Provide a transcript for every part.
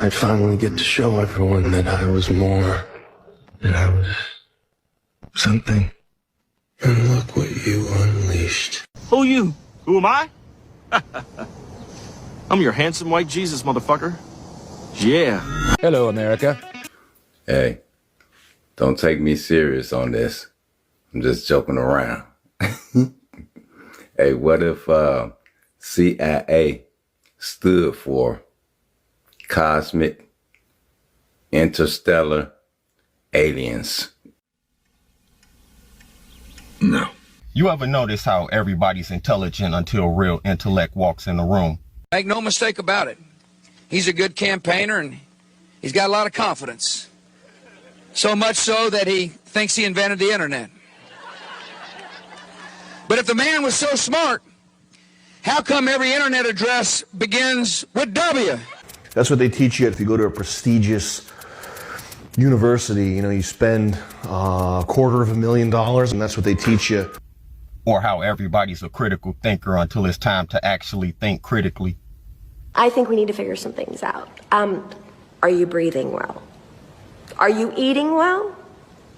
I'd finally get to show everyone that I was more, that I was something. And look what you unleashed. Who you? Who am I? I'm your handsome white Jesus, motherfucker. Yeah. Hello, America. Hey, don't take me serious on this. I'm just joking around. Hey, what if CIA stood for Cosmic Interstellar Aliens? No. You ever notice how everybody's intelligent until real intellect walks in the room? Make no mistake about it. He's a good campaigner and he's got a lot of confidence. So much so that he thinks he invented the internet. But if the man was so smart, how come every internet address begins with W? That's what they teach you if you go to a prestigious university. You know, you spend $250,000 and that's what they teach you. Or how everybody's a critical thinker until it's time to actually think critically. I think we need to figure some things out. Are you breathing well? Are you eating well?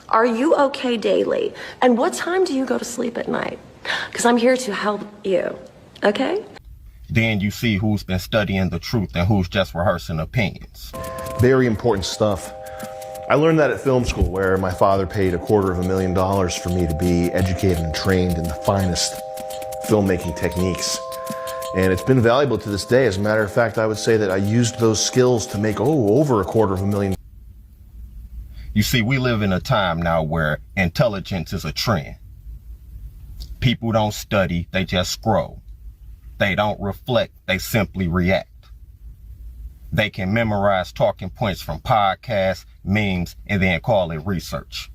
Are you okay daily? And what time do you go to sleep at night? Because I'm here to help you, okay? Then you see who's been studying the truth and who's just rehearsing opinions. Very important stuff. I learned that at film school, where my father paid $250,000 for me to be educated and trained in the finest filmmaking techniques. And it's been valuable to this day. As a matter of fact, I would say that I used those skills to make over $250,000. You see, we live in a time now where intelligence is a trend. People don't study, they just scroll. They don't reflect, they simply react. They can memorize talking points from podcasts, memes, and then call it research.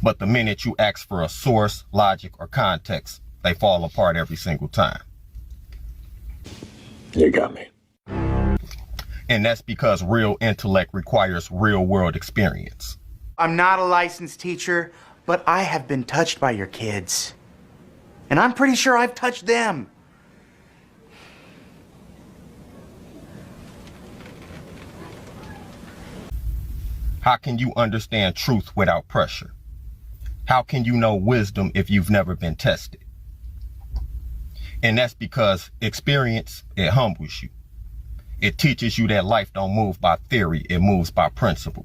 But the minute you ask for a source, logic, or context, they fall apart every single time. You got me. And that's because real intellect requires real world experience. I'm not a licensed teacher, but I have been touched by your kids. And I'm pretty sure I've touched them. How can you understand truth without pressure? How can you know wisdom if you've never been tested? And that's because experience, it humbles you. It teaches you that life don't move by theory, it moves by principle.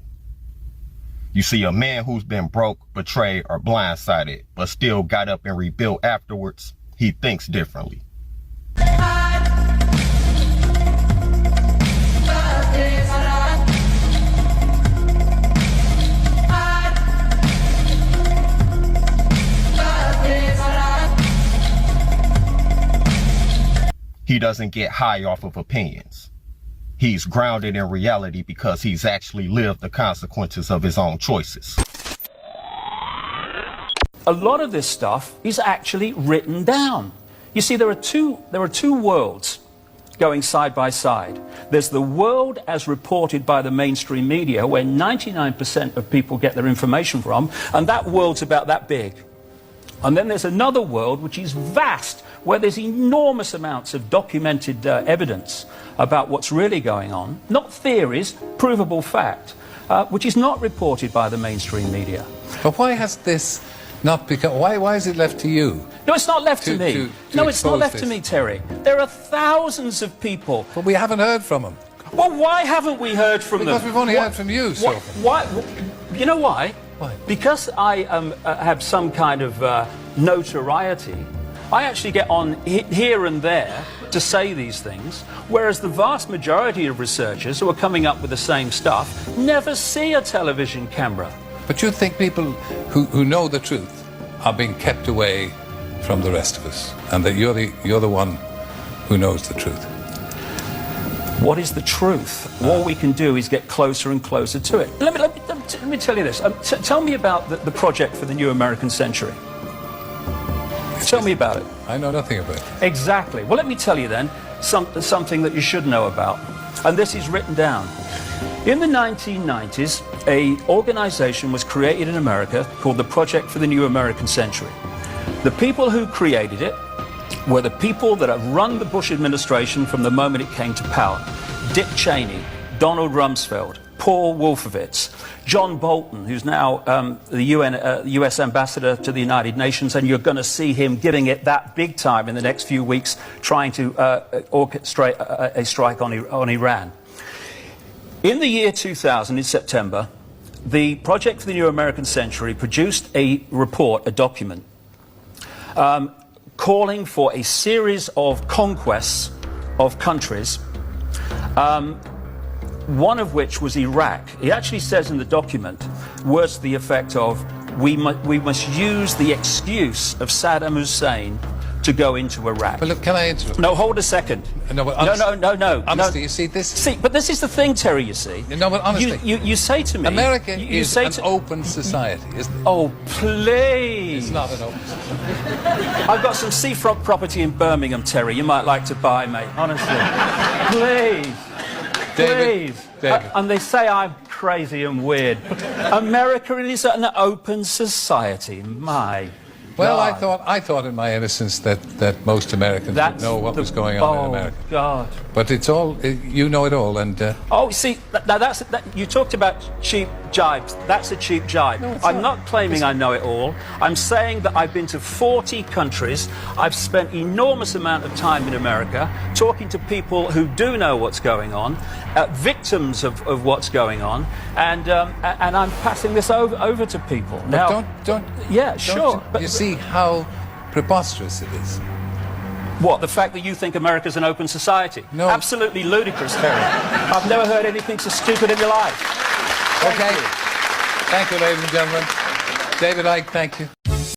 You see, a man who's been broke, betrayed, or blindsided, but still got up and rebuilt afterwards, he thinks differently. He doesn't get high off of opinions. He's grounded in reality because he's actually lived the consequences of his own choices. A lot of this stuff is actually written down. You see, there are two worlds going side by side. There's the world as reported by the mainstream media, where 99% of people get their information from, and that world's about that big. And then there's another world which is vast, where there's enormous amounts of documented evidence about what's really going on, not theories, provable fact, which is not reported by the mainstream media. But why has this not become, why is it left to you? No, it's not left to me. No, it's not left to me, Terry. There are thousands of people. But we haven't heard from them. Well, why haven't we heard from them? Because we've only heard from you so far. Why? You know why? Why? Because I have some kind of notoriety, I actually get on here and there to say these things, whereas the vast majority of researchers who are coming up with the same stuff never see a television camera. But you think people who know the truth are being kept away from the rest of us, and that you're the one who knows the truth? What is the truth? All we can do is get closer and closer to it. Let me tell you this. Tell me about the project for the new American century. Tell me about it. I know nothing about it. Exactly. Well, let me tell you then something that you should know about. And this is written down. In the 1990s, an organization was created in America called the Project for the New American Century. The people who created it were the people that have run the Bush administration from the moment it came to power. Dick Cheney, Donald Rumsfeld, Paul Wolfowitz, John Bolton, who's now the US ambassador to the United Nations, and you're going to see him giving it that big time in the next few weeks, trying to orchestrate a strike on Iran. In the year 2000, in September, the Project for the New American Century produced a report, a document, calling for a series of conquests of countries, one of which was Iraq. He actually says in the document words to the effect of, we must use the excuse of Saddam Hussein to go into Iraq. But look, can I interrupt? No, hold a second. No, but honestly, no. Honestly, you see this. See, but this is the thing, Terry. You see. No, but honestly, you say to me, America is an open society, isn't it? Oh, please. It's not an open society. I've got some seafront property in Birmingham, Terry. You might like to buy, mate. Honestly, please. David. And they say I'm crazy and weird. America is an open society. My. Well, God. I thought in my innocence that most Americans would know what was going on in America. Oh, God. But it's all, you know it all, and... Oh, see, now you talked about cheap jibes. That's a cheap jibe. No, I'm not claiming I know it all. I'm saying that I've been to 40 countries. I've spent enormous amount of time in America talking to people who do know what's going on, victims of what's going on, and I'm passing this over to people. But now, don't yeah, sure. But you see how preposterous it is. What, the fact that you think America's an open society? No. Absolutely ludicrous, Terry. I've never heard anything so stupid in my life. Okay. Thank you, ladies and gentlemen. David Icke, thank you.